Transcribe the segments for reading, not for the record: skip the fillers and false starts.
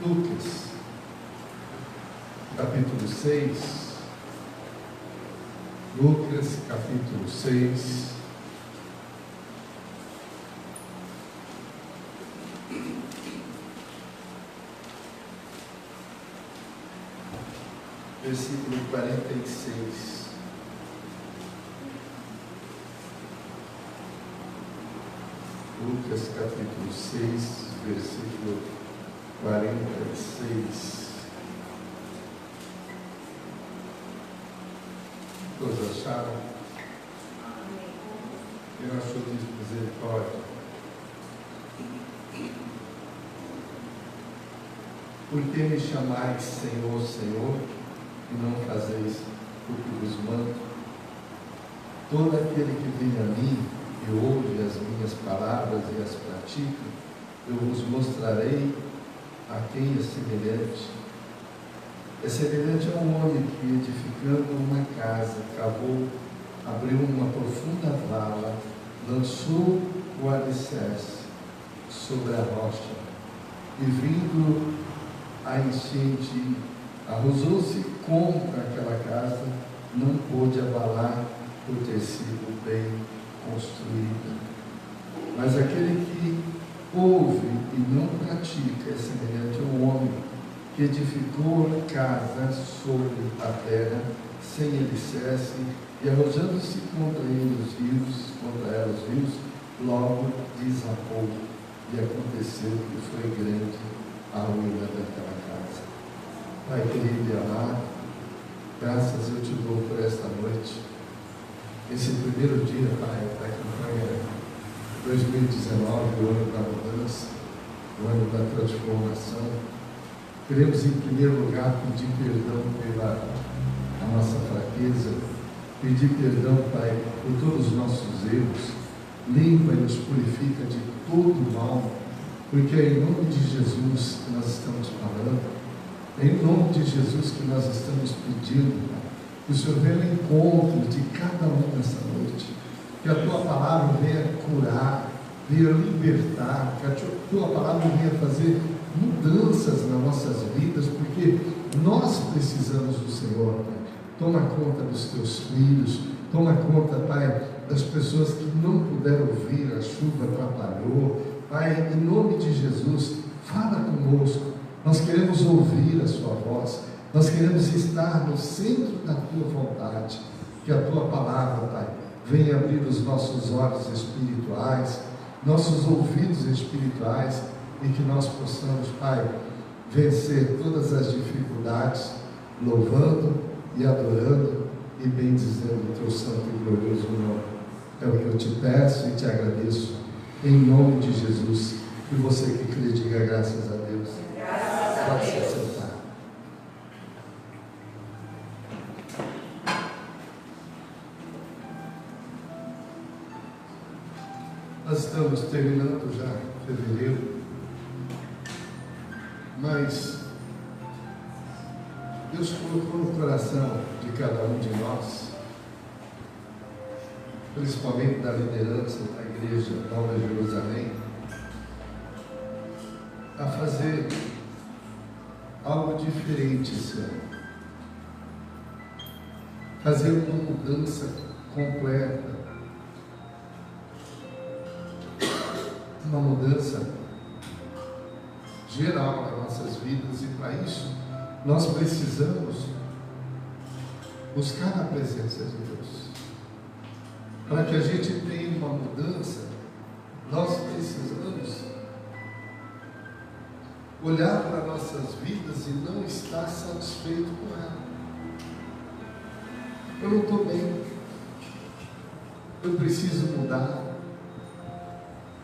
Lucas, capítulo 6. Lucas, capítulo 6. Versículo 46. Lucas, capítulo 6, versículo 46. Todos acharam? Quem achou de misericórdia? Por que me chamais Senhor, Senhor, e não fazeis o que vos mando? Todo aquele que vem a mim e ouve as minhas palavras e as pratica, eu vos mostrarei a quem é semelhante. É semelhante a um homem que, edificando uma casa, cavou, abriu uma profunda vala, lançou o alicerce sobre a rocha, e vindo a enchente, arrosou-se contra aquela casa, não pôde abalar por ter sido bem construída. Mas aquele que ouve e não pratica é semelhante a um homem que edificou a casa sobre a terra, sem alicerce, e arrojando-se contra ela os rios, logo desabou, e aconteceu que foi grande a ruína daquela casa. Pai querido e amado, graças eu te dou por esta noite, esse primeiro dia, Pai, da campanha 2019, o ano da mudança, o ano da transformação. Queremos, em primeiro lugar, pedir perdão pela a nossa fraqueza, pedir perdão, Pai, por todos os nossos erros, limpa e nos purifica de todo mal, porque é em nome de Jesus que nós estamos falando, é em nome de Jesus que nós estamos pedindo, Pai, que o Senhor venha ao encontro de cada um nessa noite, que a Tua palavra venha curar, venha libertar, que a Tua palavra venha fazer mudanças nas nossas vidas, porque nós precisamos do Senhor, Pai. Toma conta dos Teus filhos, toma conta, Pai, das pessoas que não puderam ouvir, a chuva atrapalhou, Pai, em nome de Jesus, fala conosco, nós queremos ouvir a Sua voz, nós queremos estar no centro da Tua vontade, que a Tua palavra, Pai, venha abrir os nossos olhos espirituais, nossos ouvidos espirituais, e que nós possamos, Pai, vencer todas as dificuldades, louvando e adorando e bendizendo o Teu santo e glorioso nome. É o que eu te peço e te agradeço, em nome de Jesus. E você que crê, diga graças a Deus. Pode se sentar. Nós estamos terminando já fevereiro, mas Deus colocou no coração de cada um de nós, principalmente da liderança da Igreja Nova Jerusalém, a fazer algo diferente esse ano, fazer uma mudança completa, uma mudança geral nas nossas vidas, e para isso nós precisamos buscar a presença de Deus. Para que a gente tenha uma mudança, nós precisamos olhar para nossas vidas e não estar satisfeito com ela. Eu não estou bem, eu preciso mudar.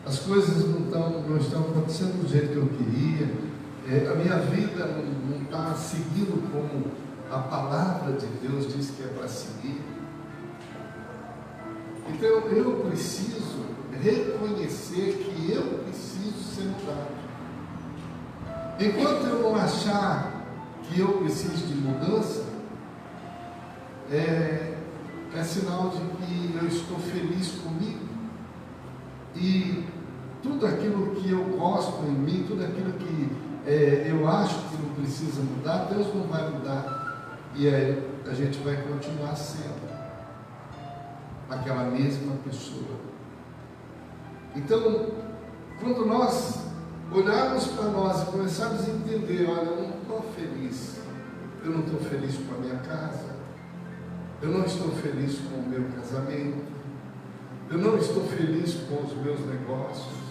As coisas não estão acontecendo do jeito que eu queria, a minha vida não está seguindo como a palavra de Deus diz que é para seguir. Então eu preciso reconhecer que eu preciso ser mudado. Enquanto eu não achar que eu preciso de mudança, é sinal de que eu estou feliz comigo. E tudo aquilo que eu gosto em mim, tudo aquilo que eu acho que não precisa mudar, Deus não vai mudar. E aí a gente vai continuar sendo aquela mesma pessoa. Então, quando nós olharmos para nós e começarmos a entender, olha, eu não estou feliz, eu não estou feliz com a minha casa, eu não estou feliz com o meu casamento, eu não estou feliz com os meus negócios,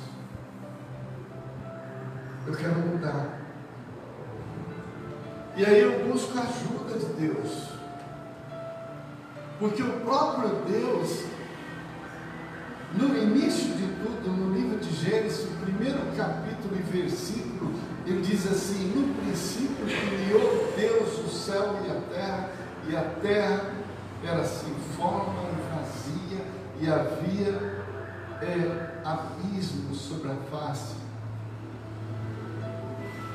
eu quero mudar. E aí eu busco a ajuda de Deus, porque o próprio Deus, no início de tudo, no livro de Gênesis, no primeiro capítulo e versículo, ele diz assim: no princípio criou Deus o céu e a terra era sem forma e vazia, e havia abismo sobre a face.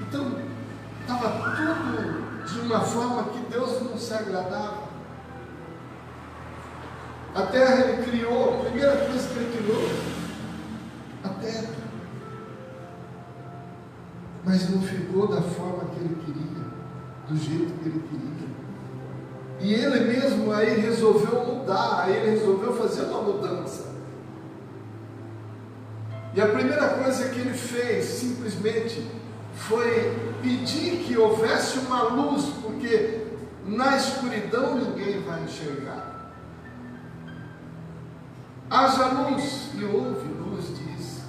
Então, estava tudo de uma forma que Deus não se agradava. A terra ele criou, a primeira coisa que ele criou, a terra. Mas não ficou da forma que ele queria, do jeito que ele queria. E ele mesmo aí resolveu mudar, aí ele resolveu fazer uma mudança. E a primeira coisa que ele fez, simplesmente, foi pedir que houvesse uma luz, porque na escuridão ninguém vai enxergar. Haja luz, e houve luz, diz.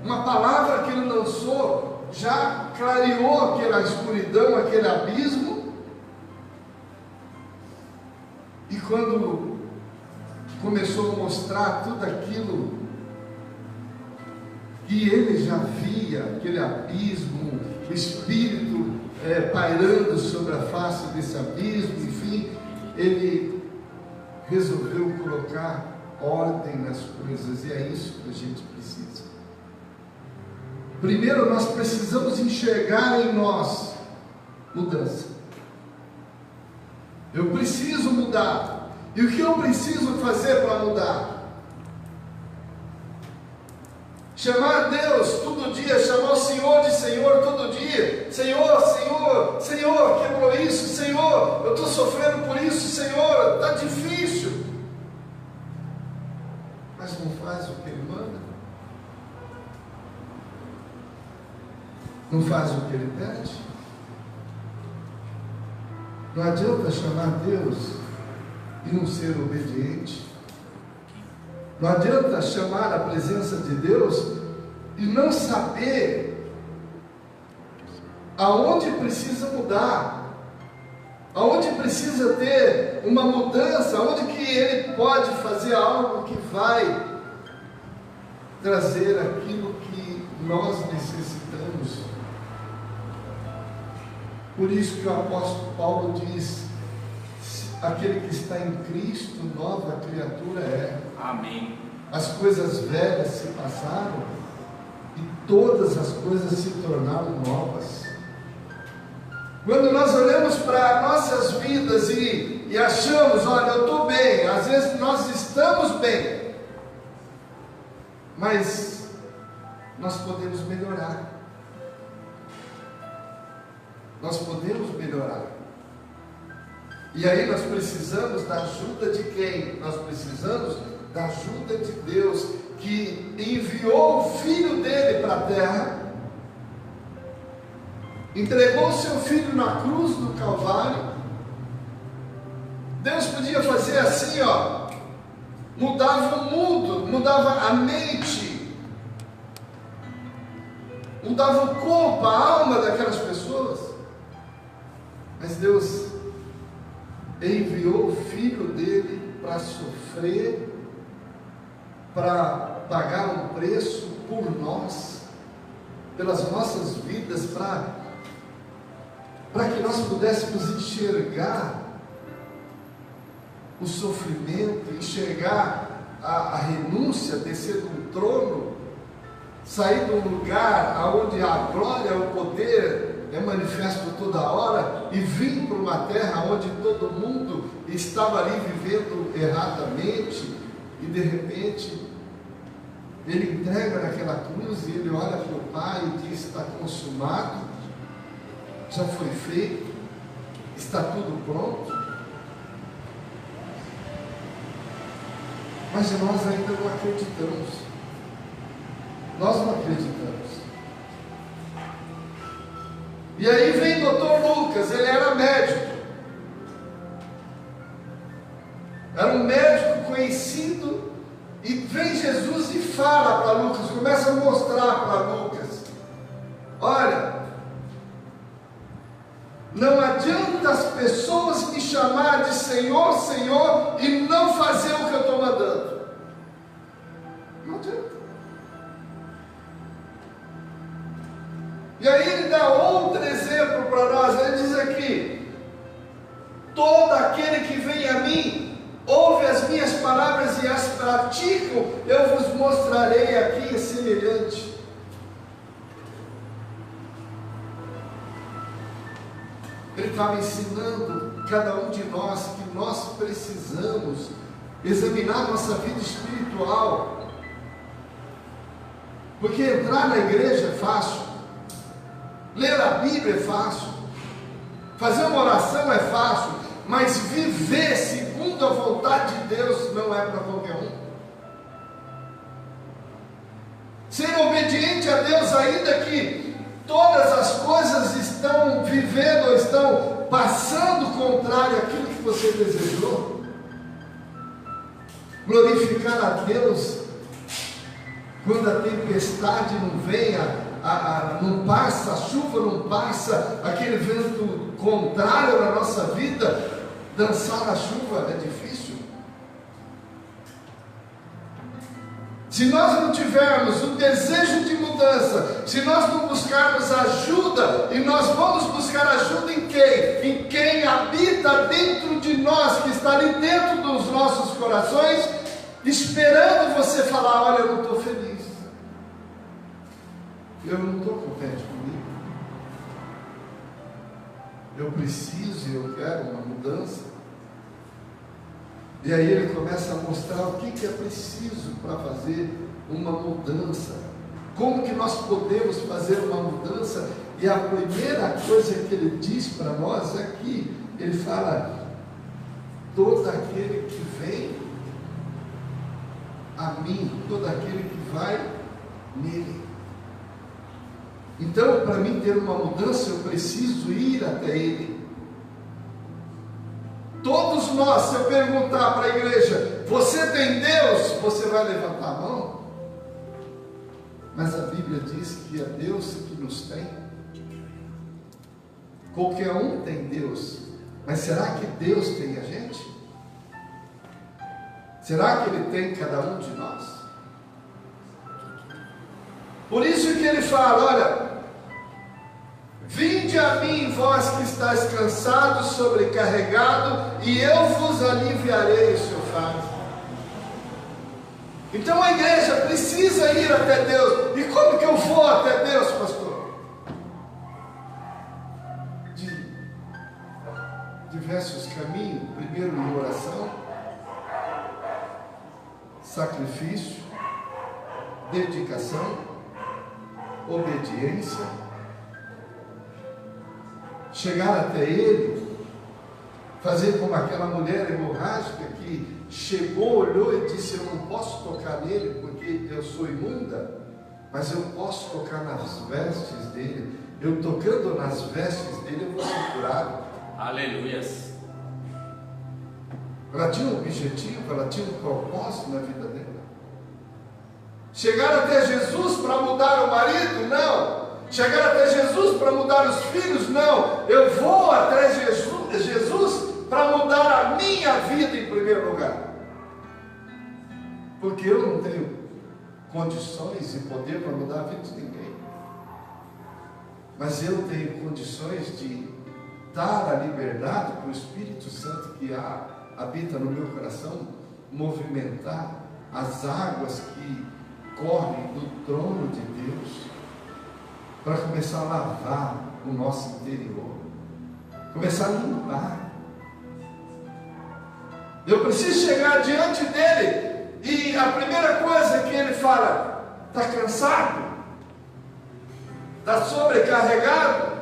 Uma palavra que ele lançou já clareou aquela escuridão, aquele abismo. E quando começou a mostrar tudo aquilo que ele já via, aquele abismo, o Espírito pairando sobre a face desse abismo, enfim, ele resolveu colocar ordem nas coisas, e é isso que a gente precisa. Primeiro nós precisamos enxergar em nós mudança. Eu preciso mudar. E o que eu preciso fazer para mudar? Chamar Deus todo dia, chamar o Senhor de Senhor todo dia. Senhor, Senhor, Senhor, quebrou isso, Senhor, eu estou sofrendo por isso, Senhor, está difícil. Mas não faz o que Ele manda, não faz o que Ele pede. Não adianta chamar Deus e não ser obediente. Não adianta chamar a presença de Deus e não saber aonde precisa mudar, aonde precisa ter uma mudança, aonde que Ele pode fazer algo que vai trazer aquilo que nós necessitamos. Por isso que o apóstolo Paulo diz: aquele que está em Cristo, nova criatura é. Amém. As coisas velhas se passaram e todas as coisas se tornaram novas. Quando nós olhamos para nossas vidas e achamos, olha, eu estou bem, às vezes nós estamos bem, mas nós podemos melhorar. Nós podemos melhorar. E aí nós precisamos da ajuda de quem? Nós precisamos da ajuda de Deus, que enviou o Filho dele para a terra, entregou o seu Filho na cruz do Calvário. Deus podia fazer assim, ó, mudava o mundo, mudava a mente, mudava o corpo, a alma daquelas pessoas. Mas Deus enviou o Filho dele para sofrer, para pagar um preço por nós, pelas nossas vidas, para que nós pudéssemos enxergar o sofrimento, enxergar a renúncia, descer do trono, sair de um lugar onde a glória, o poder é manifesto toda hora, e vir para uma terra onde todo mundo estava ali vivendo erradamente, e de repente Ele entrega naquela cruz e ele olha para o Pai e diz: está consumado, já foi feito, está tudo pronto. Mas nós ainda não acreditamos. Nós não acreditamos. E aí vem o Dr. Lucas, ele era médico. Era um médico conhecido. E vem Jesus e fala para Lucas, começa a mostrar para Lucas: olha, não adianta as pessoas me chamar de Senhor, Senhor, e não fazer o que eu estou mandando. Não adianta. E aí ele dá outro exemplo para nós. Ele diz aqui: todo aquele que vem a mim, ouve as minhas palavras e as praticam, eu vos mostrarei aqui a semelhante. Ele estava ensinando cada um de nós que nós precisamos examinar nossa vida espiritual. Porque entrar na igreja é fácil, ler a Bíblia é fácil, fazer uma oração é fácil, mas viver segundo a vontade de Deus não é para qualquer um. Ser obediente a Deus, ainda que todas as coisas estão vivendo ou estão passando contrário àquilo que você desejou. Glorificar a Deus quando a tempestade não vem, não passa, a chuva não passa, aquele vento contrário na nossa vida. Dançar na chuva é difícil. Se nós não tivermos o desejo de mudança, se nós não buscarmos ajuda, e nós vamos buscar ajuda em quem? Em quem habita dentro de nós, que está ali dentro dos nossos corações, esperando você falar: olha, eu não estou feliz, eu não estou contente comigo, eu preciso e eu quero uma mudança. E aí ele começa a mostrar o que é preciso para fazer uma mudança, como que nós podemos fazer uma mudança. E a primeira coisa que ele diz para nós é que ele fala: todo aquele que vem a mim, todo aquele que vai nele. Então, para mim ter uma mudança, eu preciso ir até ele. Todos nós, se eu perguntar para a igreja: você tem Deus? Você vai levantar a mão. Mas a Bíblia diz que é Deus que nos tem. Qualquer um tem Deus, mas será que Deus tem a gente? Será que Ele tem cada um de nós? Por isso que Ele fala: olha, vinde a mim, vós que estáis cansados, sobrecarregados, e eu vos aliviarei o seu fardo. Então a igreja precisa ir até Deus. E como que eu vou até Deus, pastor? De diversos caminhos. Primeiro, em oração, sacrifício, dedicação, obediência. Chegar até Ele, fazer como aquela mulher hemorrágica que chegou, olhou e disse: eu não posso tocar nele porque eu sou imunda, mas eu posso tocar nas vestes dele. Eu tocando nas vestes dele, eu vou ser curado. Aleluias. Ela tinha um objetivo, ela tinha um propósito na vida dela. Chegar até Jesus para mudar o marido? Não. Chegar até Jesus para mudar os filhos? Não. Eu vou até Jesus para mudar a minha vida em primeiro lugar. Porque eu não tenho condições e poder para mudar a vida de ninguém. Mas eu tenho condições de dar a liberdade para o Espírito Santo que habita no meu coração, movimentar as águas que correm do trono de Deus, para começar a lavar o nosso interior, começar a limpar. Eu preciso chegar diante dele, e a primeira coisa que ele fala: está cansado? Está sobrecarregado?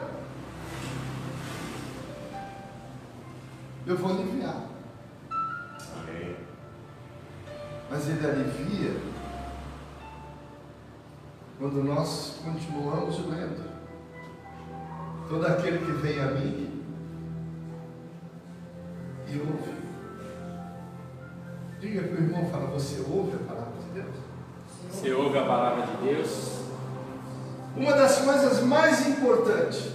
Eu vou aliviar. Amém. Mas Ele alivia quando nós continuamos lendo. Todo aquele que vem a mim e ouve. Diga para o irmão, fala, você ouve a palavra de Deus? Você ouve a palavra de Deus? Uma das coisas mais importantes,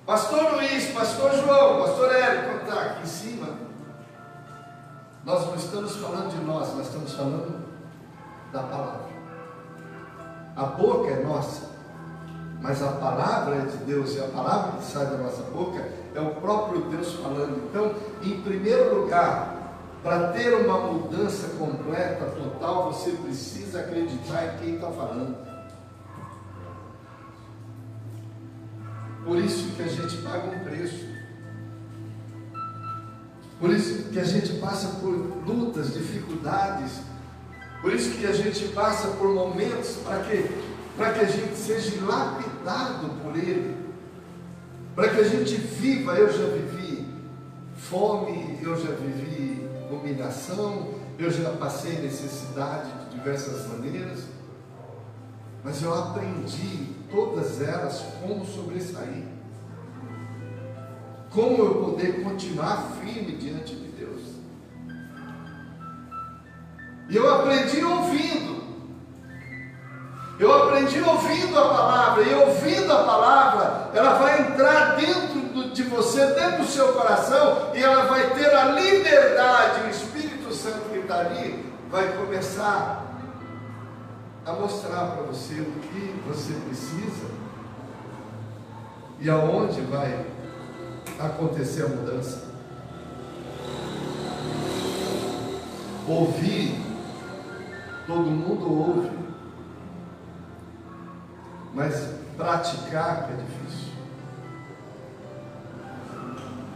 Pastor Luiz, Pastor João, Pastor Érico, está aqui em cima, nós não estamos falando de nós estamos falando da palavra. A boca é nossa, mas a palavra é de Deus, e a palavra que sai da nossa boca é o próprio Deus falando. Então, em primeiro lugar, para ter uma mudança completa, total, você precisa acreditar em quem está falando. Por isso que a gente paga um preço. Por isso que a gente passa por lutas, dificuldades. Por isso que a gente passa por momentos para que a gente seja lapidado por Ele. Para que a gente viva. Eu já vivi fome, eu já vivi humilhação, eu já passei necessidade de diversas maneiras. Mas eu aprendi todas elas como sobressair. Como eu poder continuar firme diante de Deus. E eu aprendi ouvindo. Eu aprendi ouvindo a palavra. E ouvindo a palavra, ela vai entrar dentro de você, dentro do seu coração. E ela vai ter a liberdade. O Espírito Santo que está ali vai começar a mostrar para você o que você precisa e aonde vai acontecer a mudança. Ouvir, todo mundo ouve, mas praticar que é difícil.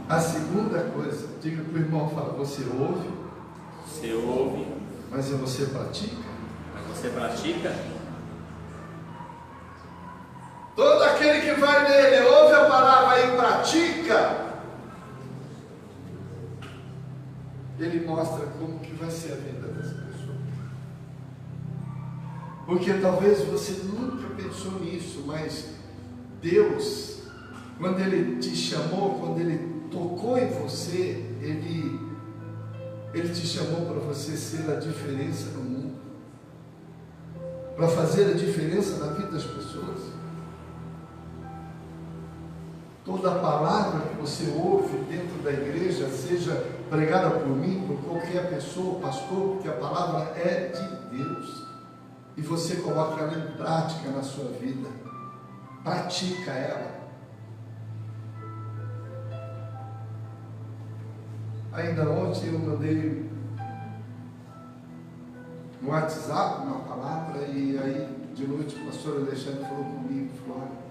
A segunda coisa, diga para o irmão, fala, você ouve, mas você pratica? Você pratica? Todo aquele que vai nele, ouve a palavra e pratica, ele mostra como que vai ser a vida dessa pessoa. Porque talvez você nunca pensou nisso, mas Deus, quando Ele te chamou, quando Ele tocou em você, Ele te chamou para você ser a diferença no mundo. Para fazer a diferença na vida das pessoas. Toda a palavra que você ouve dentro da igreja, seja pregada por mim, por qualquer pessoa, pastor, porque a palavra é de Deus. E você coloca ela em prática na sua vida. Pratica ela. Ainda ontem eu mandei no WhatsApp uma palavra, e aí de noite o pastor Alexandre falou comigo, falou, olha,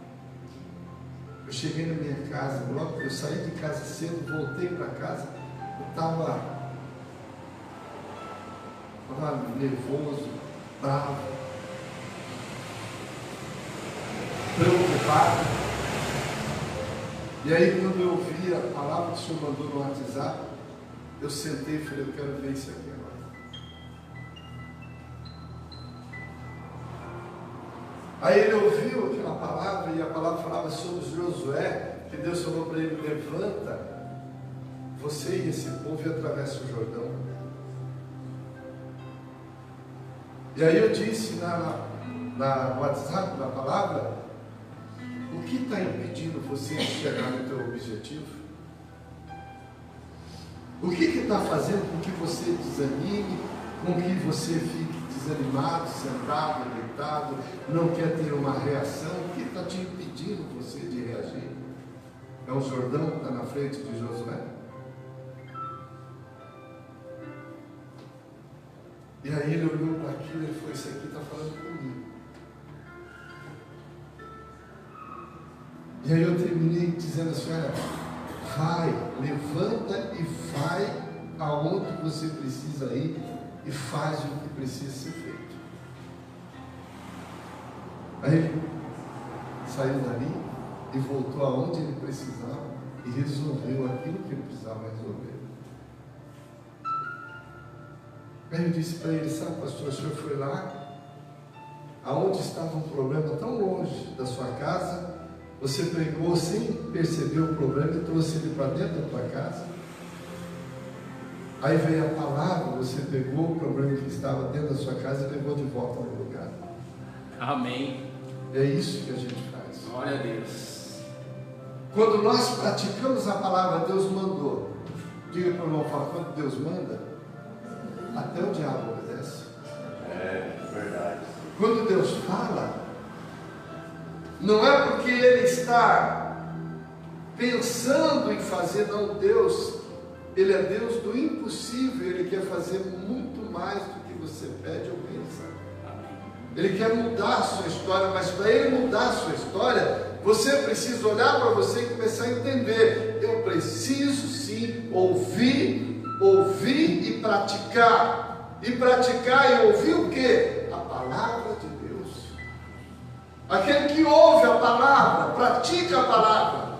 eu cheguei na minha casa, logo eu saí de casa cedo, voltei para casa, eu estava nervoso, bravo, preocupado. E aí quando eu ouvi a palavra que o senhor mandou no WhatsApp, eu sentei e falei, eu quero ver isso aqui agora. Aí ele ouviu aquela palavra, e a palavra falava sobre Josué, que Deus falou para ele, levanta você e esse povo e atravessa o Jordão. E aí eu disse na WhatsApp, na palavra, o que está impedindo você de chegar no teu objetivo? O que está fazendo com que você desanime, com que você fique desanimado, sentado, deitado, não quer ter uma reação? O que está te impedindo você de reagir? É o Jordão que está na frente de Josué? E aí ele olhou para aquilo e falou, isso aqui está falando comigo. E aí eu terminei dizendo assim, olha, vai, levanta e vai aonde você precisa ir e faz o que precisa ser feito. Aí ele saiu dali e voltou aonde ele precisava e resolveu aquilo que ele precisava resolver. Aí eu disse para ele: sabe, pastor, o senhor foi lá aonde estava um problema tão longe da sua casa, você pregou sem perceber o problema e trouxe ele para dentro da tua casa. Aí veio a palavra, você pegou o problema que estava dentro da sua casa e levou de volta ao lugar. Amém. É isso que a gente faz. Glória a Deus. Quando nós praticamos a palavra, Deus mandou. Diga para o irmão, fala, quando Deus manda, até o diabo obedece. É verdade. Quando Deus fala, não é porque Ele está pensando em fazer, não. Deus, Ele é Deus do impossível. Ele quer fazer muito mais do que você pede ou pensa. Ele quer mudar a sua história, mas para Ele mudar a sua história, você precisa olhar para você e começar a entender. Eu preciso sim ouvir e praticar. E praticar e ouvir o quê? A palavra de Deus. Aquele que ouve a palavra, pratica a palavra.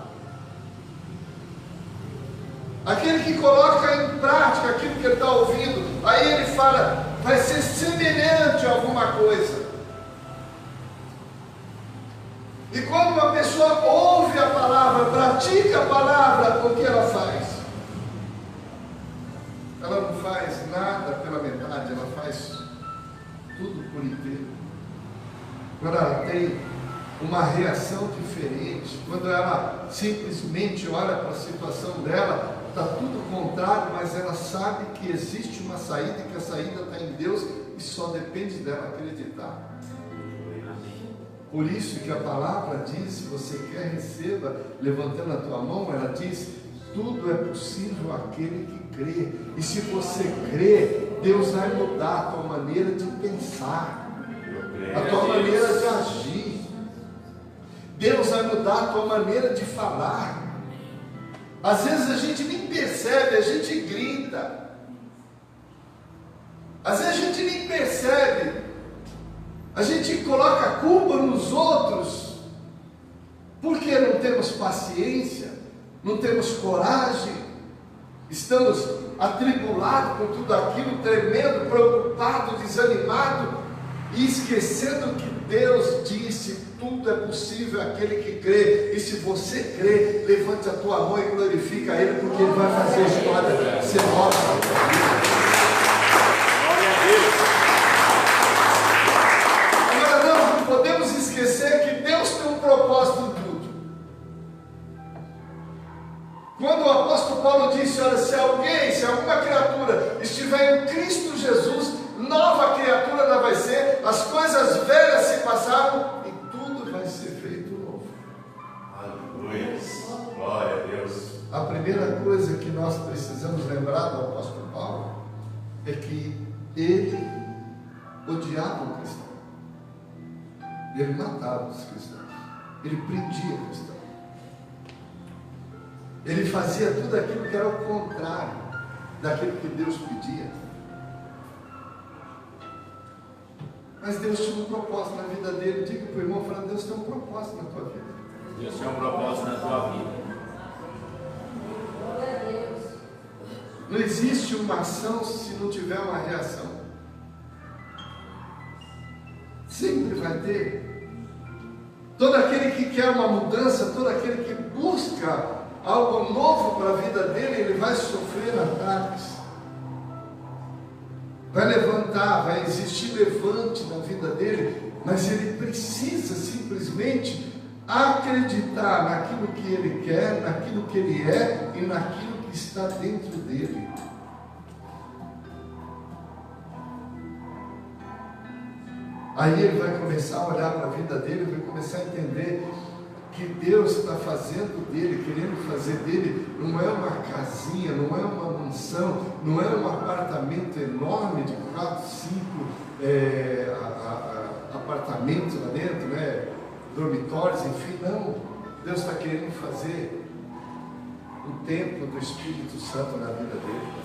Aquele que coloca em prática aquilo que ele está ouvindo. Aí ele fala, vai ser semelhante a alguma coisa. E quando uma pessoa ouve a palavra, pratica a palavra, o que ela faz? Ela não faz nada pela metade, ela faz tudo por inteiro. Quando ela tem uma reação diferente, quando ela simplesmente olha para a situação dela, está tudo contrário, mas ela sabe que existe uma saída e que a saída está em Deus e só depende dela acreditar. Por isso que a palavra diz, se você quer, receba, levantando a tua mão, ela diz, tudo é possível àquele que crê. E se você crê, Deus vai mudar a tua maneira de pensar, a tua maneira de agir. Deus vai mudar a tua maneira de falar. Às vezes a gente nem percebe, a gente grita. Às vezes a gente nem percebe. A gente coloca a culpa nos outros, porque não temos paciência, não temos coragem, estamos atribulados com tudo aquilo, tremendo, preocupado, desanimado, e esquecendo que Deus disse, tudo é possível àquele que crê. E se você crê, levante a tua mão e glorifica Ele, porque Ele vai fazer a história ser nova. Glória a Deus. Podemos esquecer que Deus tem um propósito em tudo. Quando o apóstolo Paulo disse, olha, se alguma criatura estiver em Cristo Jesus, nova criatura ela vai ser, as coisas velhas se passaram e tudo vai ser feito novo. Aleluia. Glória a Deus. A primeira coisa que nós precisamos lembrar do apóstolo Paulo é que ele odiava o cristão. Ele matava os cristãos, ele prendia o cristão, ele fazia tudo aquilo que era o contrário daquilo que Deus pedia. Mas Deus tinha um propósito na vida dele. Diga para o irmão, fala, Deus tem um propósito na tua vida. Deus tem um propósito na tua vida. Não existe uma ação se não tiver uma reação. Sempre vai ter. Todo aquele que quer uma mudança, todo aquele que busca algo novo para a vida dele, ele vai sofrer ataques. Vai levantar, vai existir levante na vida dele, mas ele precisa simplesmente acreditar naquilo que ele quer, naquilo que ele é e naquilo que está dentro dele. Aí ele vai começar a olhar para a vida dele, vai começar a entender que Deus está fazendo dele, querendo fazer dele, não é uma casinha, não é uma mansão, não é um apartamento enorme de 4, 5 apartamentos lá dentro, né? Dormitórios, enfim, não. Deus está querendo fazer um templo do Espírito Santo na vida dele.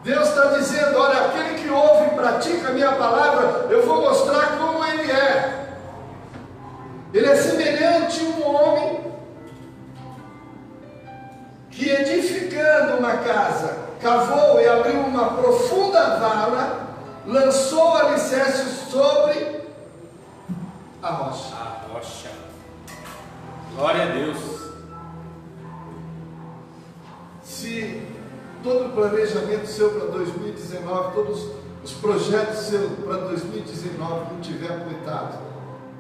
Deus está dizendo, olha, aquele que ouve e pratica a minha palavra, eu vou mostrar como ele é. Ele é semelhante a um homem que, edificando uma casa, cavou e abriu uma profunda vala, lançou alicerces sobre a rocha. A rocha. Glória a Deus. Se todo o planejamento seu para 2019, todos os projetos seus para 2019 não tiver apoiado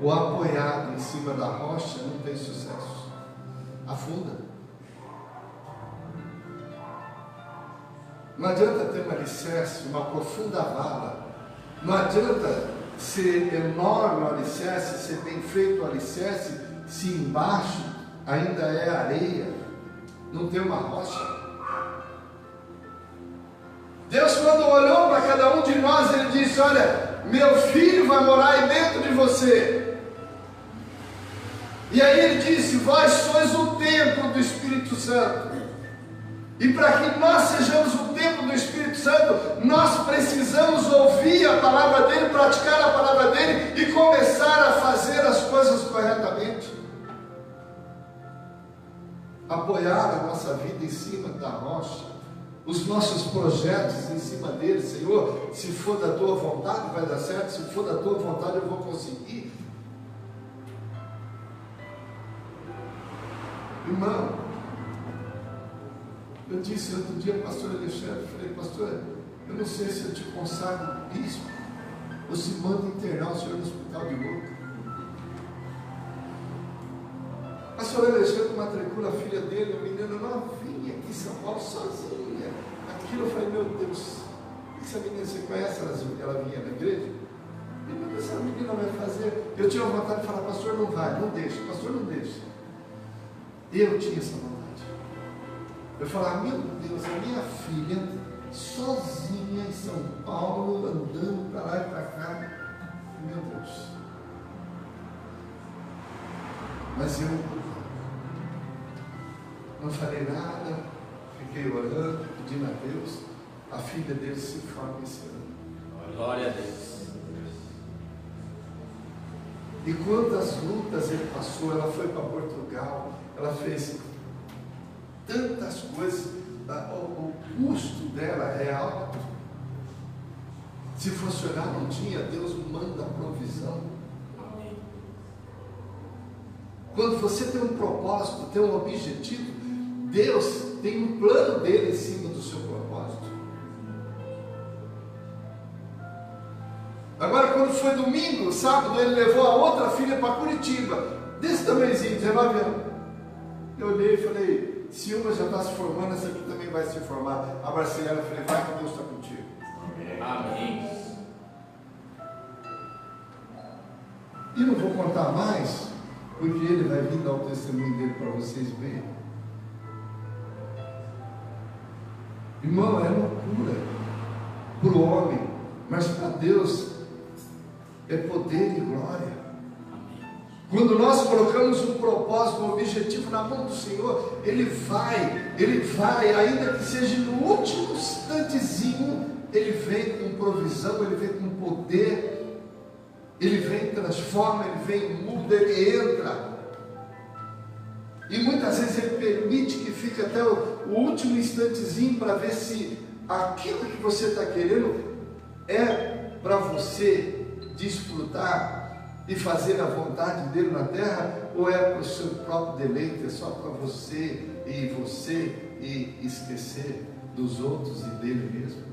ou apoiado em cima da rocha, não tem sucesso. Afunda. Não adianta ter um alicerce, uma profunda vala. Não adianta ser enorme o alicerce, ser bem feito o alicerce, se embaixo ainda é areia, não tem uma rocha. Deus, quando olhou para cada um de nós, Ele disse: olha, meu filho vai morar aí dentro de você. E aí Ele disse: vós sois o templo do Espírito Santo. E para que nós sejamos o templo do Espírito Santo, nós precisamos ouvir a palavra dEle, praticar a palavra dEle e começar a fazer as coisas corretamente. Apoiar a nossa vida em cima da rocha, os nossos projetos em cima dele. Senhor, se for da tua vontade vai dar certo, se for da tua vontade eu vou conseguir. Irmão, eu disse outro dia ao pastor Alexandre, falei: pastor, eu não sei se eu te consagro bispo ou se manda internar o senhor no hospital de louco. A senhora Alexandre matricula a filha dele, uma menina novinha aqui em São Paulo, sozinha. Aquilo eu falei: meu Deus, essa menina você conhece? Ela vinha na igreja? E o que essa menina vai fazer? Eu tinha vontade de falar: pastor, não vai, não deixa, pastor, não deixa. Eu tinha essa vontade. Eu falava: meu Deus, a minha filha sozinha em São Paulo, andando para lá e para cá. Meu Deus. Mas eu não falei nada, fiquei orando, pedindo a Deus. A filha dele se forma esse ano. Glória a Deus. E quantas lutas ele passou. Ela foi para Portugal, ela fez tantas coisas. O custo dela é alto. Se funcionar não tinha, Deus manda a provisão. Quando você tem um propósito, tem um objetivo, Deus tem um plano dele em cima do seu propósito. Agora, quando foi domingo, sábado, ele levou a outra filha para Curitiba, desse tamanhozinho, 19 anos. Eu olhei e falei: se uma já está se formando, essa aqui também vai se formar. A Marcela, eu falei: vai que Deus está contigo. Amém. E não vou contar mais, porque ele vai vir dar o testemunho dele para vocês verem. Irmão, é loucura para o homem, mas para Deus é poder e glória. Quando nós colocamos um propósito, um objetivo na mão do Senhor, Ele vai, ainda que seja no último instantezinho, Ele vem com provisão, Ele vem com poder, Ele vem, transforma, Ele vem, muda, Ele entra. E muitas vezes Ele permite que fique até o último instantezinho para ver se aquilo que você está querendo é para você desfrutar e fazer a vontade dele na terra, ou é para o seu próprio deleite, é só para você e esquecer dos outros e dele mesmo.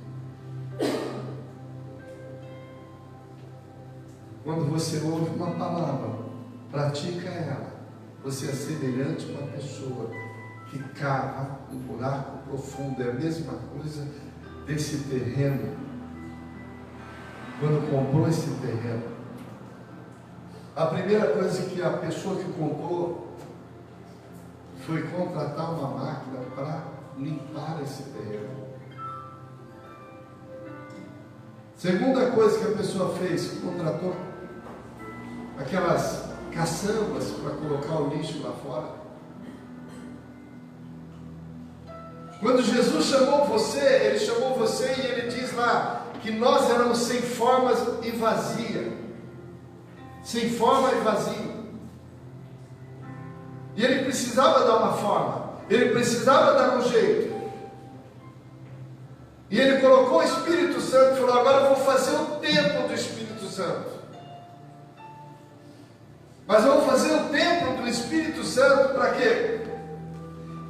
Quando você ouve uma palavra, pratica ela, você é semelhante a uma pessoa que cava um buraco profundo. É a mesma coisa desse terreno. Quando comprou esse terreno, a primeira coisa que a pessoa que comprou foi contratar uma máquina para limpar esse terreno. Segunda coisa que a pessoa fez, contratou aquelas caçambas para colocar o lixo lá fora. Quando Jesus chamou você, Ele chamou você e Ele diz lá que nós éramos sem formas e vazia. Sem forma e vazio. E ele precisava dar uma forma. Ele precisava dar um jeito. E ele colocou o Espírito Santo e falou: agora eu vou fazer o templo do Espírito Santo. Mas eu vou fazer o templo do Espírito Santo para quê?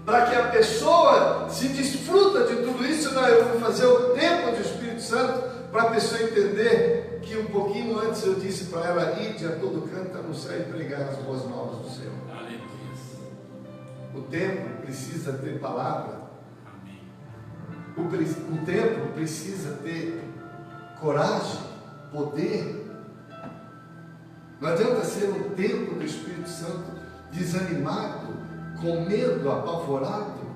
Para que a pessoa se desfruta de tudo isso. Não, eu vou fazer o templo do Espírito Santo para a pessoa entender que um pouquinho antes eu disse para ela: ide a todo canto anunciar e pregar as boas novas do Senhor. Aleluia. O templo precisa ter palavra. Amém. O templo precisa ter coragem, poder. Não adianta ser um templo do Espírito Santo desanimado, com medo, apavorado.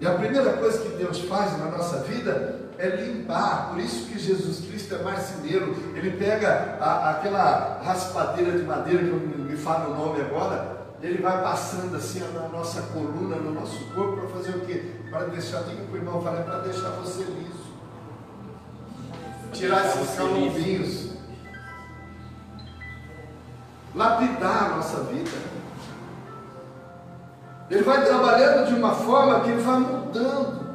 E a primeira coisa que Deus faz na nossa vida é limpar. Por isso que Jesus Cristo é marceneiro. Ele pega aquela raspadeira de madeira, que eu me falo o nome agora, ele vai passando assim na nossa coluna, no nosso corpo, para fazer o quê? Para deixar, diga para o irmão, fala, é para deixar você liso. Tirar esses calombinhos. Lapidar a nossa vida. Ele vai trabalhando de uma forma que ele vai mudando.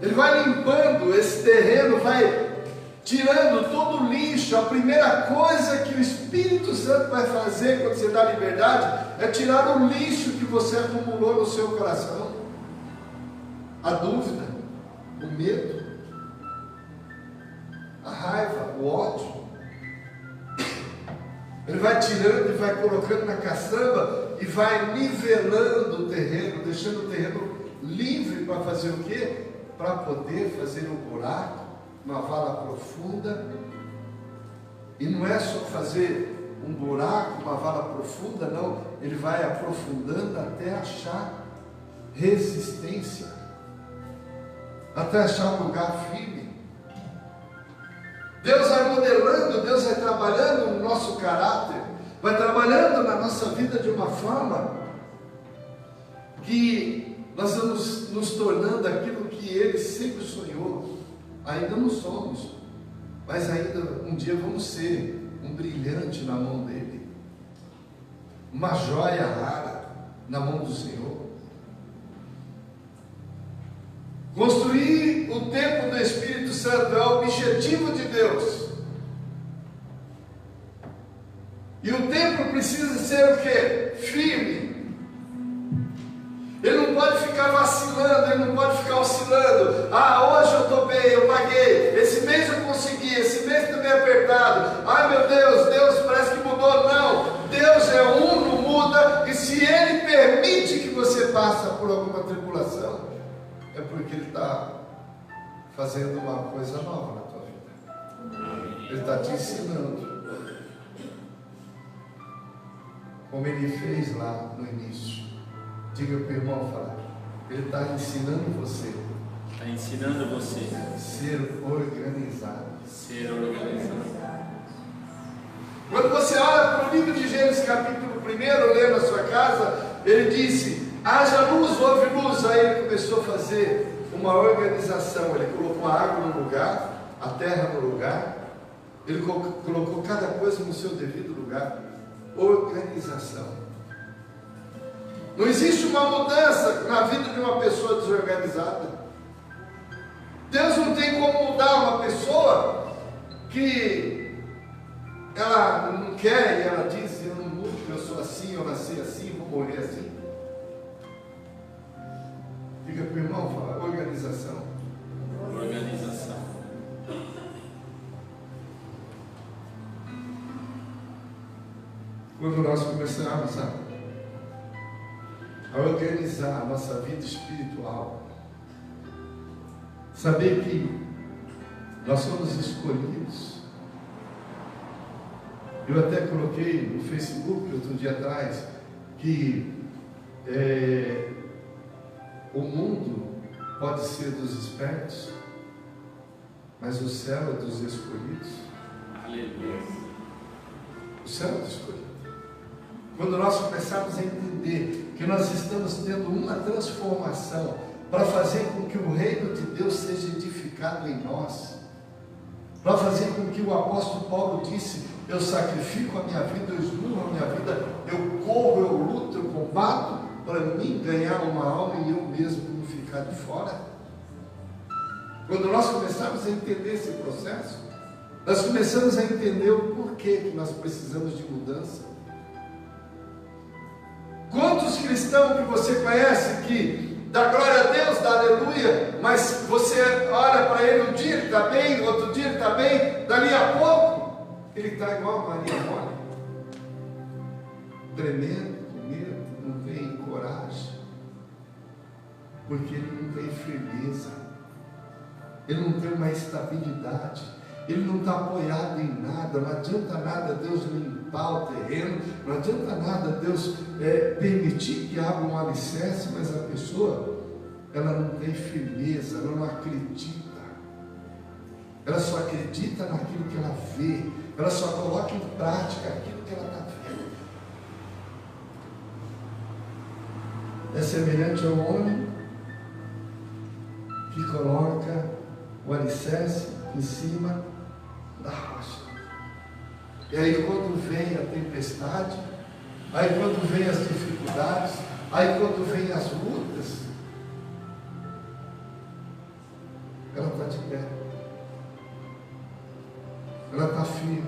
Ele vai limpando esse terreno, vai tirando todo o lixo. A primeira coisa que o Espírito Santo vai fazer quando você dá liberdade é tirar o lixo que você acumulou no seu coração. A dúvida, o medo, a raiva, o ódio. Ele vai tirando e vai colocando na caçamba e vai nivelando o terreno, deixando o terreno livre para fazer o quê? Para poder fazer um buraco, uma vala profunda. E não é só fazer um buraco, uma vala profunda, não. Ele vai aprofundando até achar resistência, até achar um lugar firme. Deus vai modelando, Deus vai trabalhando no nosso caráter, vai trabalhando na nossa vida de uma forma que nós vamos nos tornando aquilo que Ele sempre sonhou. Ainda não somos, mas ainda um dia vamos ser um brilhante na mão dEle, uma joia rara na mão do Senhor. Construir o templo do Espírito Santo é o objetivo de Deus. E o templo precisa ser o quê? Firme. Ele não pode ficar vacilando, ele não pode ficar oscilando. Ah, hoje eu estou bem, eu paguei. Esse mês eu consegui, esse mês está bem apertado. Ai meu Deus, Deus parece que mudou. Não, Deus é um, não muda. E se Ele permite que você passe por alguma tribulação, é porque Ele está fazendo uma coisa nova na tua vida. Ele está te ensinando. Como Ele fez lá no início. Diga para o irmão, fala. Ele está ensinando você. Está ensinando você. Ser organizado. Ser organizado. Quando você olha para o livro de Gênesis capítulo 1, lê na sua casa, ele disse: haja luz, houve luz. Aí ele começou a fazer uma organização. Ele colocou a água no lugar, a terra no lugar. Ele colocou cada coisa no seu devido lugar. Organização. Não existe uma mudança na vida de uma pessoa desorganizada. Deus não tem como mudar uma pessoa que ela não quer e ela diz: eu não mudo, eu sou assim, eu nasci assim, vou morrer assim. Fica para o irmão, fala: organização. Organização. Quando nós começamos a organizar a nossa vida espiritual, saber que nós somos escolhidos. Eu até coloquei no Facebook outro dia atrás que o mundo pode ser dos espertos, mas o céu é dos escolhidos. Aleluia. O céu é dos escolhidos. Quando nós começarmos a entender que nós estamos tendo uma transformação para fazer com que o reino de Deus seja edificado em nós, para fazer com que o apóstolo Paulo disse: eu sacrifico a minha vida, eu esmurro a minha vida, eu corro, eu luto, eu combato, para mim ganhar uma alma e eu mesmo não ficar de fora. Quando nós começamos a entender esse processo, nós começamos a entender o porquê que nós precisamos de mudança. Quantos cristãos que você conhece que dá glória a Deus, dá aleluia, mas você olha para ele, um dia ele está bem, outro dia ele está bem, dali a pouco ele está igual a Maria mole, tremendo, com medo, não tem coragem, porque ele não tem firmeza, ele não tem uma estabilidade, ele não está apoiado em nada. Não adianta nada Deus limpar o terreno, não adianta nada Deus permitir que abra um alicerce, mas a pessoa, ela não tem firmeza, ela não acredita, ela só acredita naquilo que ela vê, ela só coloca em prática aquilo que ela está vendo. É semelhante ao homem que coloca o alicerce em cima da rocha. E aí quando vem a tempestade, aí quando vem as dificuldades, aí quando vem as lutas, ela está de pé, ela está firme,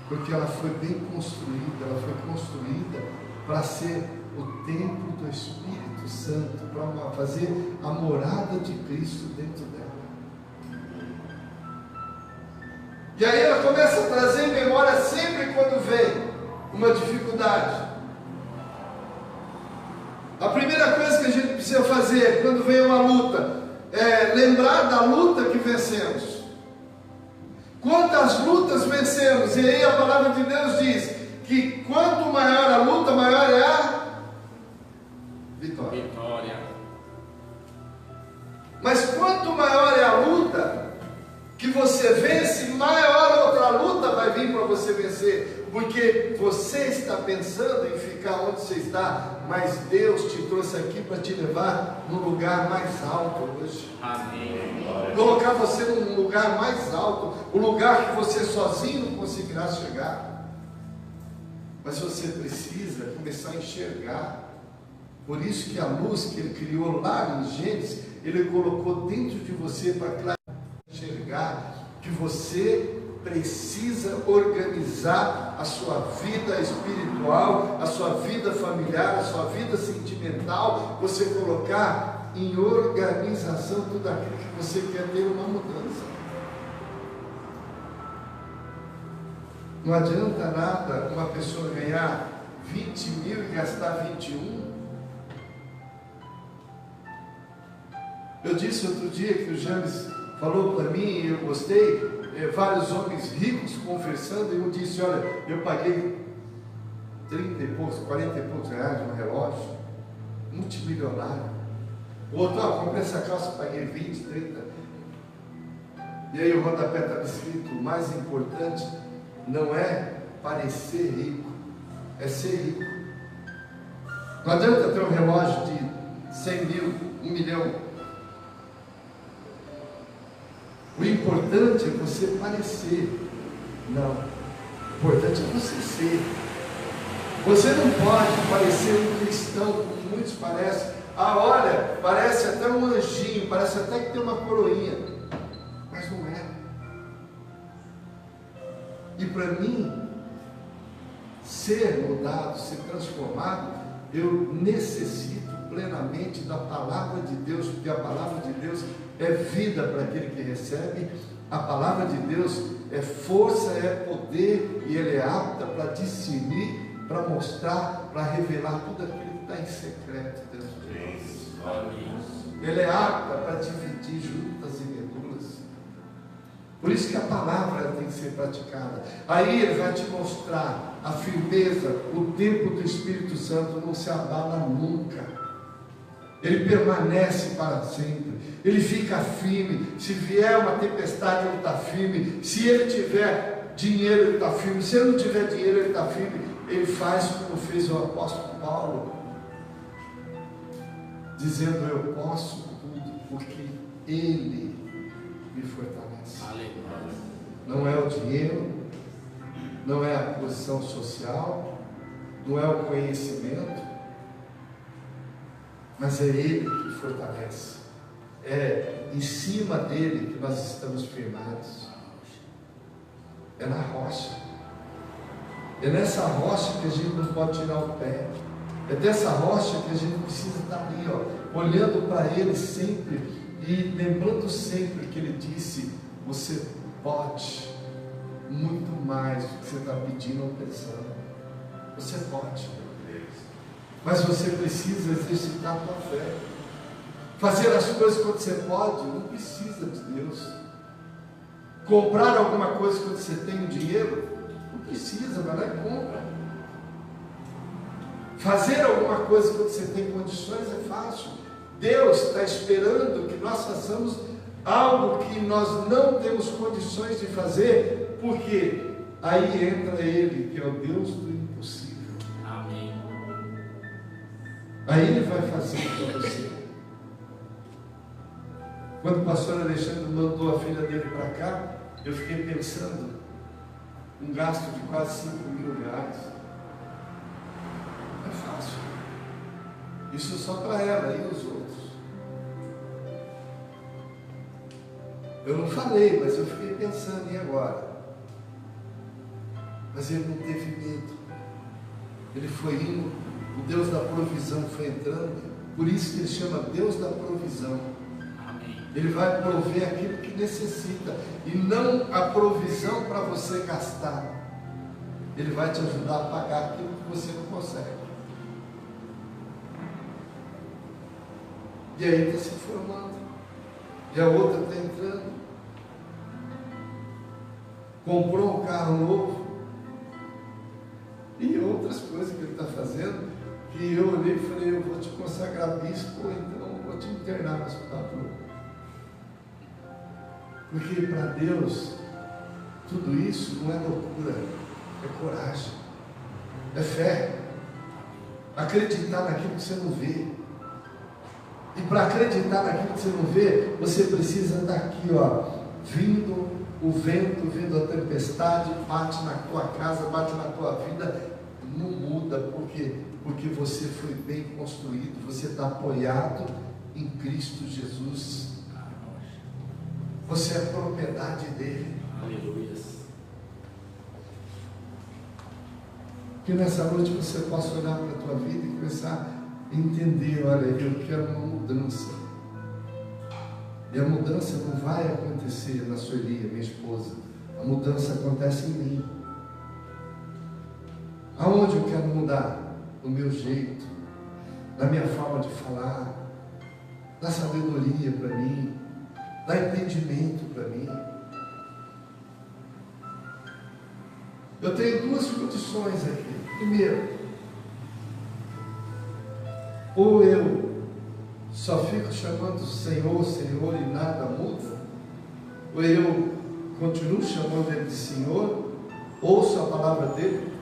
porque ela foi bem construída, ela foi construída para ser o templo do Espírito Santo, para fazer a morada de Cristo dentro dela. E aí ela começa a trazer em memória sempre quando vem uma dificuldade. A primeira coisa que a gente precisa fazer quando vem uma luta é lembrar da luta que vencemos. Quantas lutas vencemos? E aí a palavra de Deus diz que quanto maior a luta, maior é a vitória. Mas quanto maior é a luta que você vence, maior outra luta vai vir para você vencer, porque você está pensando em ficar onde você está, mas Deus te trouxe aqui para te levar no lugar mais alto hoje. Amém. Colocar você num lugar mais alto, o lugar que você sozinho não conseguirá chegar, mas você precisa começar a enxergar. Por isso que a luz que Ele criou lá em Gênesis, Ele colocou dentro de você para enxergar que você precisa organizar a sua vida espiritual, a sua vida familiar, a sua vida sentimental, você colocar em organização tudo aquilo que você quer ter uma mudança. Não adianta nada uma pessoa ganhar 20 mil e gastar 21. Eu disse outro dia que o James falou para mim, e eu gostei, vários homens ricos conversando, e um disse: olha, eu paguei 30 e poucos, 40 e poucos reais no relógio, multimilionário. O outro: comprei essa calça, paguei 20, 30. E aí o rodapé estava escrito: o mais importante não é parecer rico, é ser rico. Não adianta ter um relógio de 100 mil, 1 milhão. O importante é você parecer. Não. O importante é você ser. Você não pode parecer um cristão, como muitos parecem. Olha, parece até um anjinho, parece até que tem uma coroinha. Mas não é. E para mim, ser mudado, ser transformado, eu necessito plenamente da palavra de Deus, porque a palavra de Deus é vida para aquele que recebe, a palavra de Deus é força, é poder, e ele é apta para discernir, para mostrar, para revelar tudo aquilo que está em secreto dentro de nós. Ele é apta para dividir juntas e medulas. Por isso que a palavra tem que ser praticada. Aí ele vai te mostrar a firmeza, o tempo do Espírito Santo não se abala nunca. Ele permanece para sempre, ele fica firme. Se vier uma tempestade, ele está firme. Se ele tiver dinheiro, ele está firme. Se ele não tiver dinheiro, ele está firme. Ele faz como fez o apóstolo Paulo. dizendo: eu posso tudo, porque Ele me fortalece. Aleluia. Não é o dinheiro, não é a posição social, não é o conhecimento, mas é Ele que fortalece. É em cima dele que nós estamos firmados. É na rocha. É nessa rocha que a gente não pode tirar o pé. É dessa rocha que a gente precisa estar ali, ó, olhando para Ele sempre e lembrando sempre que Ele disse: você pode muito mais do que você está pedindo ou pensando. Você pode, mas você precisa exercitar a tua fé. Fazer as coisas quando você pode, não precisa de Deus. Comprar alguma coisa quando você tem o dinheiro, não precisa, vai lá e compra. Fazer alguma coisa quando você tem condições é fácil. Deus está esperando que nós façamos algo que nós não temos condições de fazer, porque aí entra Ele, que é o Deus do impossível. Amém. Aí Ele vai fazer para você. Quando o pastor Alexandre mandou a filha dele para cá, eu fiquei pensando, um gasto de quase 5 mil reais. Não é fácil. Isso só para ela e os outros. Eu não falei, mas eu fiquei pensando, e agora? Mas ele não teve medo. Ele foi indo, o Deus da provisão foi entrando, por isso que ele chama Deus da provisão. Ele vai prover aquilo que necessita, e não a provisão para você gastar. Ele vai te ajudar a pagar aquilo que você não consegue. E aí está se formando, e a outra está entrando. Comprou um carro novo, e outras coisas que ele está fazendo, que eu olhei e falei: eu vou te consagrar bispo, ou então eu vou te internar no hospital. Porque para Deus, tudo isso não é loucura, é coragem, é fé, acreditar naquilo que você não vê. E para acreditar naquilo que você não vê, você precisa estar aqui, ó, vindo o vento, vindo a tempestade, bate na tua casa, bate na tua vida, não muda, porque você foi bem construído, você está apoiado em Cristo Jesus. Você é propriedade dele. Aleluia. Que nessa noite você possa olhar para a tua vida e começar a entender: olha, eu quero uma mudança. E a mudança não vai acontecer na Sueli, minha esposa. A mudança acontece em mim. Aonde eu quero mudar? No meu jeito, na minha forma de falar, na sabedoria para mim, dá entendimento para mim. Eu tenho duas condições aqui. Primeiro, ou eu só fico chamando Senhor, Senhor e nada muda, ou eu continuo chamando Ele de Senhor, ouço a palavra dEle,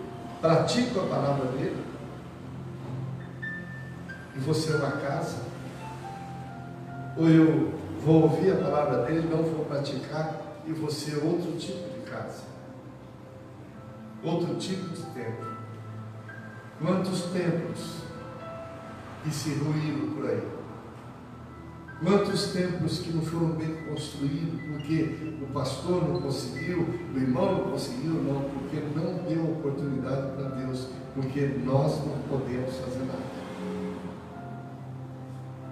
pratico a palavra dEle, e você é uma casa, ou eu vou ouvir a palavra dele, não vou praticar, e você é outro tipo de casa, outro tipo de templo. Quantos templos que se ruíram por aí? Quantos templos que não foram bem construídos, porque o pastor não conseguiu, o irmão não conseguiu, não, porque não deu oportunidade para Deus, porque nós não podemos fazer nada.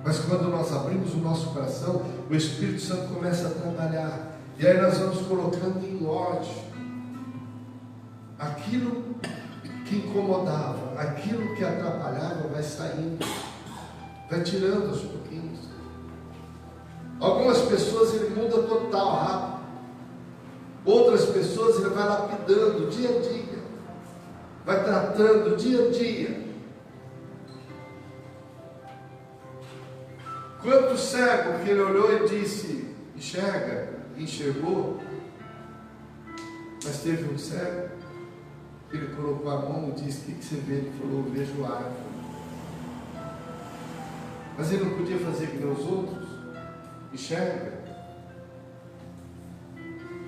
Mas quando nós abrimos o nosso coração, o Espírito Santo começa a trabalhar, e aí nós vamos colocando em ordem aquilo que incomodava, aquilo que atrapalhava, vai saindo, vai tirando aos pouquinhos. Algumas pessoas ele muda total, rápido. Outras pessoas ele vai lapidando dia a dia, vai tratando dia a dia. Quanto cego que ele olhou e disse: enxerga, enxergou. Mas teve um cego, ele colocou a mão e disse: o que você vê? Ele falou: eu vejo árvore. Mas ele não podia fazer que nem os outros. Enxerga.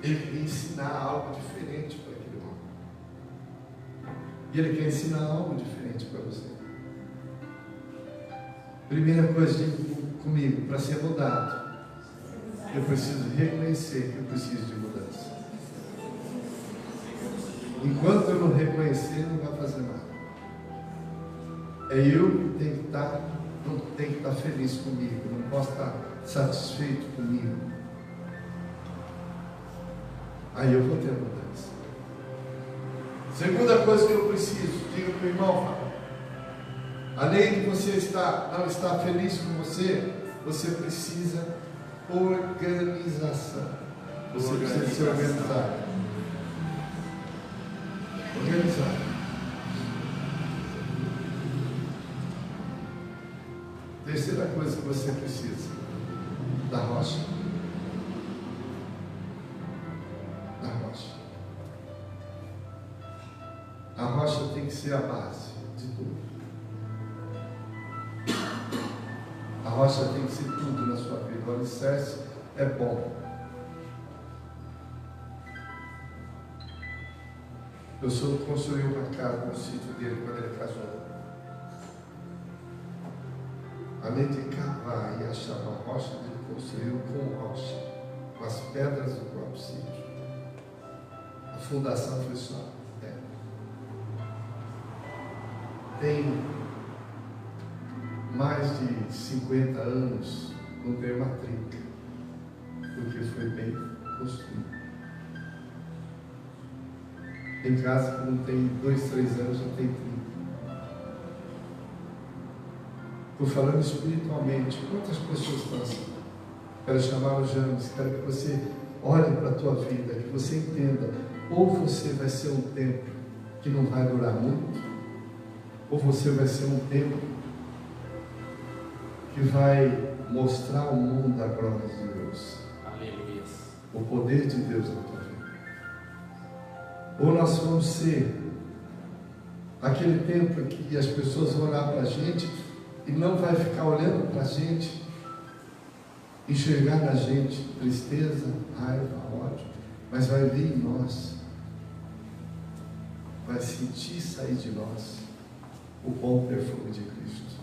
Ele queria ensinar algo diferente para aquele homem. E ele quer ensinar algo diferente para você. Primeira coisa, diga comigo, para ser mudado, eu preciso reconhecer que eu preciso de mudança. Enquanto eu não reconhecer, não vai fazer nada. É eu que tenho que estar, não tenho que estar feliz comigo, não posso estar satisfeito comigo. Aí eu vou ter mudança. Segunda coisa que eu preciso, diga para o irmão, além de você não estar feliz com você, você precisa organização. Você precisa se organizar. Organizar. Terceira coisa que você precisa, da rocha. Da rocha. A rocha tem que ser a base de tudo. A rocha tem que ser tudo na sua vida. O alicerce é bom. Eu só construí uma casa no sítio dele quando ele casou. Além de cavar e achar uma rocha, ele construiu com rocha, com as pedras do próprio sítio. A fundação foi só terra. Tem mais de 50 anos, não tem uma trinca, porque foi bem construído. Tem casa que não tem 2, 3 anos, já tem 30. Estou falando espiritualmente. Quantas pessoas estão assim? Quero chamar o James, quero que você olhe para a tua vida, que você entenda, ou você vai ser um tempo que não vai durar muito, ou você vai ser um tempo que vai mostrar ao mundo a glória de Deus. Aleluia. O poder de Deus na tua vida. Ou nós vamos ser aquele tempo em que as pessoas vão olhar para a gente e não vai ficar olhando para a gente, enxergar na gente tristeza, raiva, ódio, mas vai ver em nós, vai sentir sair de nós o bom perfume de Cristo.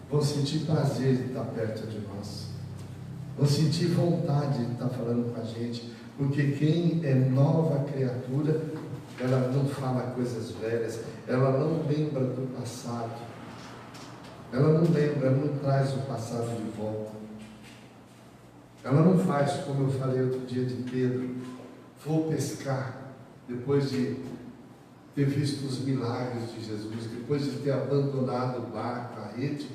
Vão sentir prazer de estar perto de nós, vão sentir vontade de estar falando com a gente, porque quem é nova criatura, ela não fala coisas velhas, ela não lembra do passado. Ela não lembra, ela não traz o passado de volta. Ela não faz, como eu falei outro dia de Pedro, vou pescar, depois de ter visto os milagres de Jesus, depois de ter abandonado o barco, a rede,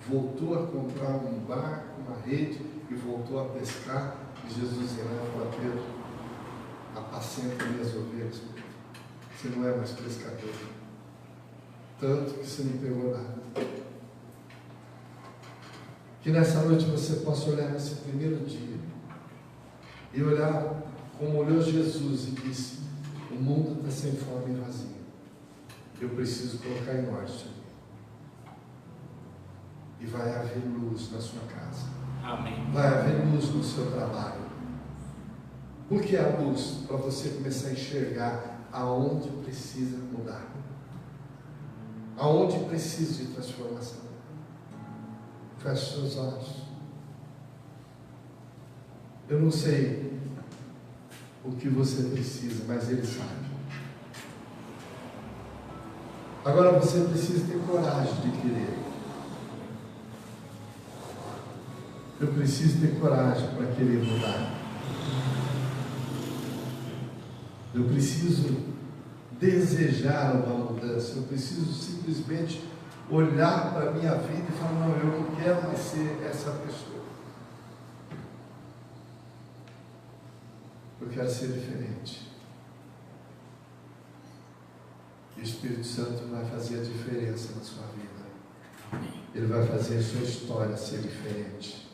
voltou a comprar um barco, uma rede, e voltou a pescar, e Jesus ia lá e falou: Pedro, apacenta minhas ovelhas, você não é mais pescador, tanto que você não pegou nada. Que nessa noite você possa olhar nesse primeiro dia e olhar como olhou Jesus e disse: o mundo está sem fome e vazio, eu preciso colocar em ordem, e vai haver luz na sua casa. Amém. Vai haver luz no seu trabalho. Por que a luz? Para você começar a enxergar aonde precisa mudar, aonde precisa de transformação. Feche seus olhos. Eu não sei o que você precisa, mas Ele sabe. Agora você precisa ter coragem de querer. Eu preciso ter coragem para querer mudar. Eu preciso desejar uma mudança. Eu preciso simplesmente olhar para a minha vida e falar: não, eu não quero mais ser essa pessoa. Eu quero ser diferente. E o Espírito Santo vai fazer a diferença na sua vida. Ele vai fazer a sua história ser diferente.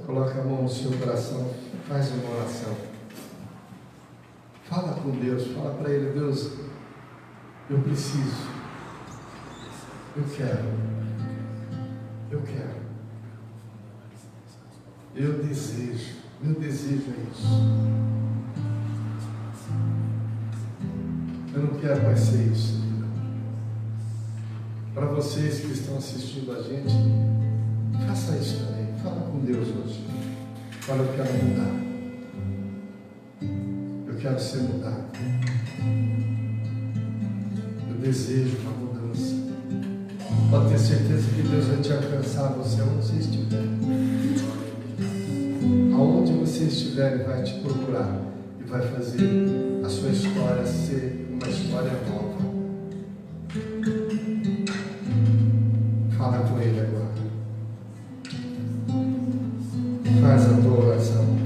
Coloca a mão no seu coração, faz uma oração. Fala com Deus, fala para Ele: Deus, eu preciso Eu quero. Eu desejo. Meu desejo é isso. Eu não quero mais ser isso. Para vocês que estão assistindo a gente, faça isso também. Fala com Deus hoje. Fala, eu quero mudar. Eu quero ser mudado. Eu desejo uma mudança. Pode ter certeza que Deus vai te alcançar, você onde você estiver. Aonde você estiver, Ele vai te procurar e vai fazer a sua história ser uma história nova. Fala com Ele agora. Faz a tua oração.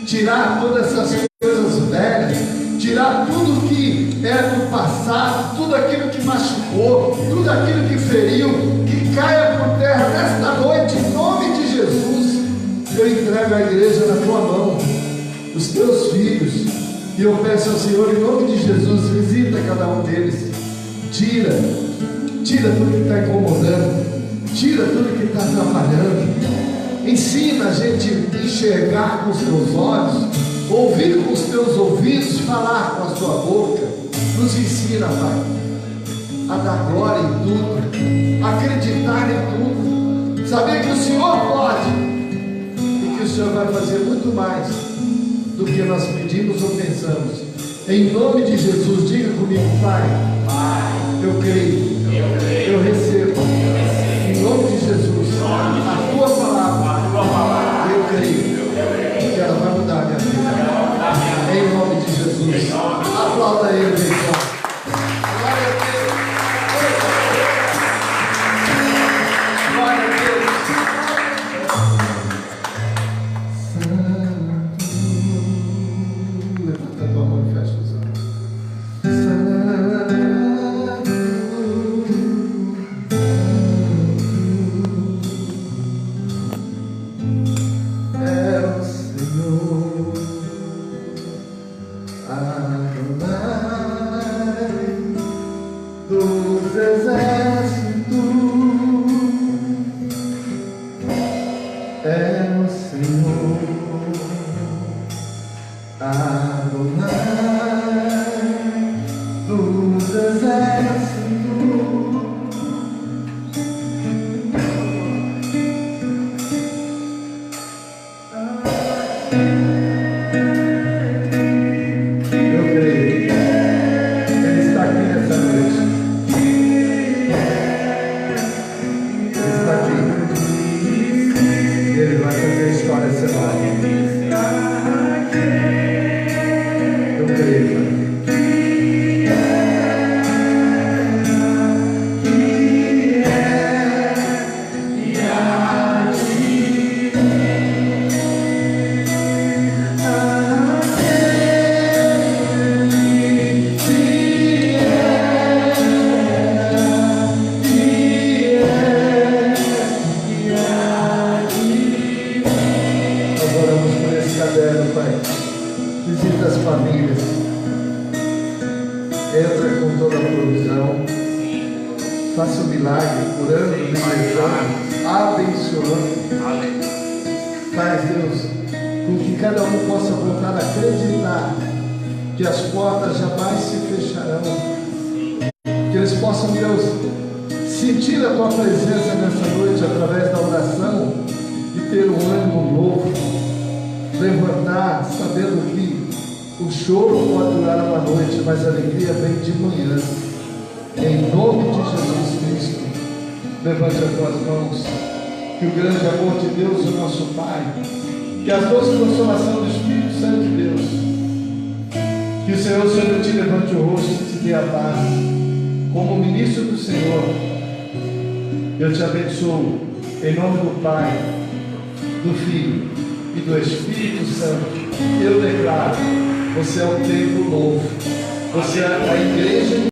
Tirar todas essas coisas velhas, tirar tudo que era do passado, tudo aquilo que machucou, tudo aquilo que feriu, que caia por terra nesta noite, em nome de Jesus. Eu entrego a igreja na tua mão, os teus filhos, e eu peço ao Senhor, em nome de Jesus, visita cada um deles, tira tudo que está incomodando, tira tudo que está atrapalhando, ensina a gente a enxergar com os teus olhos, ouvir com os teus ouvidos, falar com a sua boca. Nos ensina, Pai, a dar glória em tudo, acreditar em tudo, saber que o Senhor pode e que o Senhor vai fazer muito mais do que nós pedimos ou pensamos. Em nome de Jesus, diga comigo, Pai, eu creio, eu recebo, em nome de Jesus, a tua palavra, eu creio que ela vai mudar a minha vida, em nome de Jesus. Aplauda ele, pessoal. Glória a Deus. Glória a Deus. Santo. Levanta a tua mão e fecha os olhos. É o Senhor Adonai dos exércitos, é o Senhor Adonai dos exércitos. Visita as famílias, entra com toda a provisão, faça um milagre, curando, libertando, abençoando. Faz, Deus, com que cada um possa voltar a acreditar que as portas jamais se fecharão, que eles possam, Deus, sentir a tua presença nessa noite através da oração e ter um ânimo novo, levantar sabendo que o choro pode durar uma noite, mas a alegria vem de manhã. Em nome de Jesus Cristo, levante as tuas mãos, que o grande amor de Deus, o nosso Pai, que a doce consolação do Espírito Santo de Deus, que o Senhor sobre ti levante o rosto e te dê a paz. Como ministro do Senhor, eu te abençoo em nome do Pai, do Filho e do Espírito Santo. Eu declaro, você é um templo novo, você é a igreja